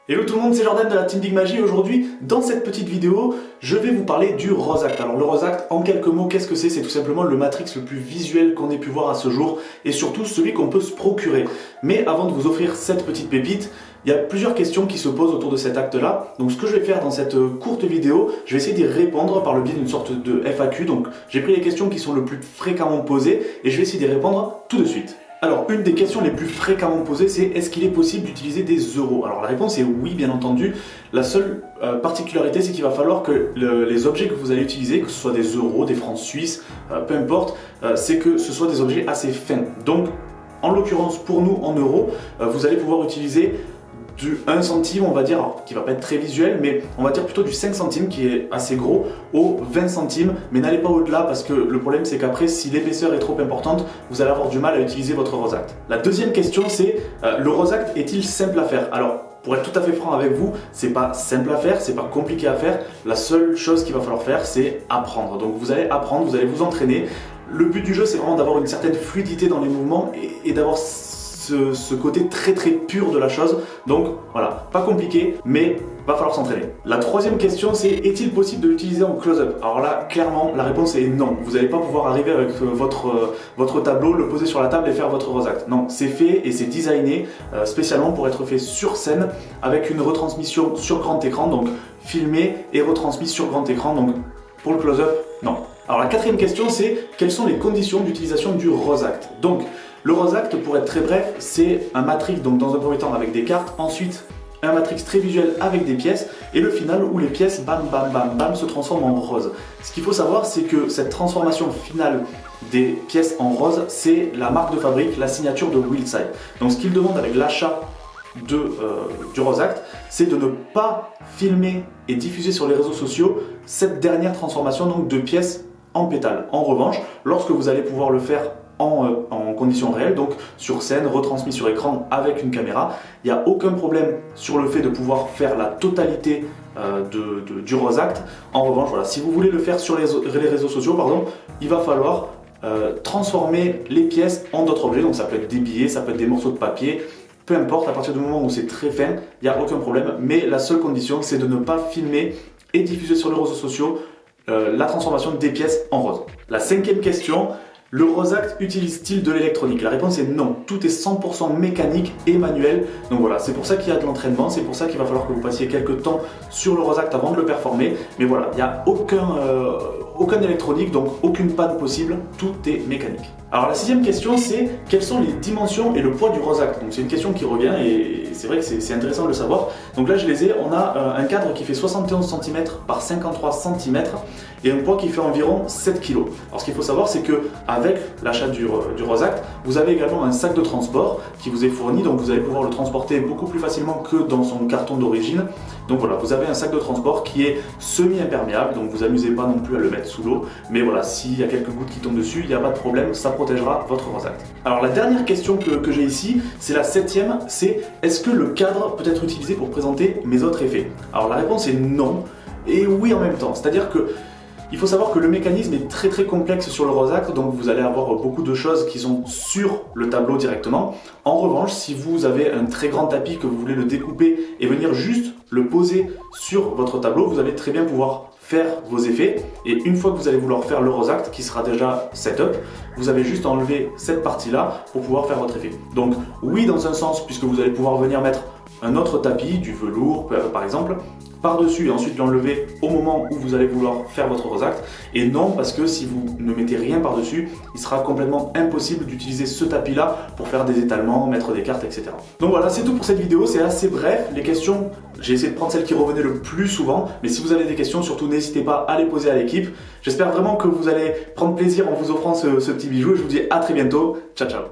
Hello tout le monde, c'est Jordan de la Team Big Magie et aujourd'hui, dans cette petite vidéo, je vais vous parler du Rose Act. Alors le Rose Act, en quelques mots, qu'est-ce que c'est? C'est tout simplement le Matrix le plus visuel qu'on ait pu voir à ce jour et surtout celui qu'on peut se procurer. Mais avant de vous offrir cette petite pépite, il y a plusieurs questions qui se posent autour de cet acte-là. Donc ce que je vais faire dans cette courte vidéo, je vais essayer d'y répondre par le biais d'une sorte de FAQ. Donc j'ai pris les questions qui sont le plus fréquemment posées et je vais essayer d'y répondre tout de suite. Alors, une des questions les plus fréquemment posées, c'est est-ce qu'il est possible d'utiliser des euros? Alors la réponse est oui, bien entendu. La seule particularité, c'est qu'il va falloir que les objets que vous allez utiliser, que ce soit des euros, des francs suisses, peu importe, c'est que ce soit des objets assez fins. Donc, en l'occurrence, pour nous, en euros, vous allez pouvoir utiliser du 1 centime, on va dire, alors, qui va pas être très visuel, mais on va dire plutôt du 5 centimes qui est assez gros au 20 centimes, mais n'allez pas au-delà parce que le problème c'est qu'après, si l'épaisseur est trop importante, vous allez avoir du mal à utiliser votre Rose Act. La deuxième question c'est, le Rose Act est-il simple à faire? Alors, pour être tout à fait franc avec vous, c'est pas simple à faire, c'est pas compliqué à faire, la seule chose qu'il va falloir faire c'est apprendre. Donc vous allez apprendre, vous allez vous entraîner. Le but du jeu c'est vraiment d'avoir une certaine fluidité dans les mouvements et d'avoir ce côté très pur de la chose. Donc voilà, pas compliqué, mais va falloir s'entraîner. La troisième question c'est, est-il possible de l'utiliser en close-up? Alors là, clairement, la réponse est non. Vous n'allez pas pouvoir arriver avec votre tableau, le poser sur la table et faire votre Rose Act. Non, c'est fait et c'est designé spécialement pour être fait sur scène avec une retransmission sur grand écran, donc filmé et retransmis sur grand écran. Donc pour le close-up, non. Alors la quatrième question c'est, quelles sont les conditions d'utilisation du Rose Act? Donc le Rose Act, pour être très bref, c'est un matrix, donc dans un premier temps avec des cartes, ensuite un matrix très visuel avec des pièces, et le final où les pièces, bam bam bam bam, se transforment en rose. Ce qu'il faut savoir, c'est que cette transformation finale des pièces en rose, c'est la marque de fabrique, la signature de Wildside. Donc ce qu'il demande avec l'achat du Rose Act, c'est de ne pas filmer et diffuser sur les réseaux sociaux cette dernière transformation donc de pièces en pétales. En revanche, lorsque vous allez pouvoir le faire en conditions réelles, donc sur scène, retransmis sur écran avec une caméra, il n'y a aucun problème sur le fait de pouvoir faire la totalité du Rose Act. En revanche, voilà, si vous voulez le faire sur les réseaux sociaux, pardon, il va falloir transformer les pièces en d'autres objets, donc ça peut être des billets, ça peut être des morceaux de papier, peu importe, à partir du moment où c'est très fin, il n'y a aucun problème, mais la seule condition c'est de ne pas filmer et diffuser sur les réseaux sociaux la transformation des pièces en rose. La cinquième question, le Rose Act utilise-t-il de l'électronique? La réponse est non, tout est 100% mécanique et manuel. Donc voilà, c'est pour ça qu'il y a de l'entraînement, c'est pour ça qu'il va falloir que vous passiez quelques temps sur le Rose Act avant de le performer. Mais voilà, il n'y a aucun électronique, donc aucune panne possible, tout est mécanique. Alors la sixième question c'est, quelles sont les dimensions et le poids du Rose Act? Donc c'est une question qui revient et c'est vrai que c'est intéressant de le savoir. Donc là je les ai, on a un cadre qui fait 71 cm par 53 cm et un poids qui fait environ 7 kg. Alors ce qu'il faut savoir c'est que avec l'achat du Rose Act, vous avez également un sac de transport qui vous est fourni, donc vous allez pouvoir le transporter beaucoup plus facilement que dans son carton d'origine. Donc voilà, vous avez un sac de transport qui est semi-imperméable, donc vous amusez pas non plus à le mettre sous l'eau, mais voilà, s'il y a quelques gouttes qui tombent dessus, il n'y a pas de problème, ça protégera votre Rose Act. Alors la dernière question que j'ai ici, c'est la septième, c'est est-ce que le cadre peut être utilisé pour présenter mes autres effets? Alors la réponse est non, et oui en même temps, c'est-à-dire que il faut savoir que le mécanisme est très complexe sur le Rose Act, donc vous allez avoir beaucoup de choses qui sont sur le tableau directement. En revanche, si vous avez un très grand tapis que vous voulez le découper et venir juste le poser sur votre tableau, vous allez très bien pouvoir faire vos effets. Et une fois que vous allez vouloir faire le Rose Act, qui sera déjà setup, vous avez juste à enlever cette partie-là pour pouvoir faire votre effet. Donc oui dans un sens, puisque vous allez pouvoir venir mettre un autre tapis, du velours par exemple, par-dessus et ensuite l'enlever au moment où vous allez vouloir faire votre Rose Act. Et non, parce que si vous ne mettez rien par-dessus, il sera complètement impossible d'utiliser ce tapis-là pour faire des étalements, mettre des cartes, etc. Donc voilà, c'est tout pour cette vidéo, c'est assez bref. Les questions, j'ai essayé de prendre celles qui revenaient le plus souvent, mais si vous avez des questions, surtout n'hésitez pas à les poser à l'équipe. J'espère vraiment que vous allez prendre plaisir en vous offrant ce petit bijou et je vous dis à très bientôt. Ciao ciao.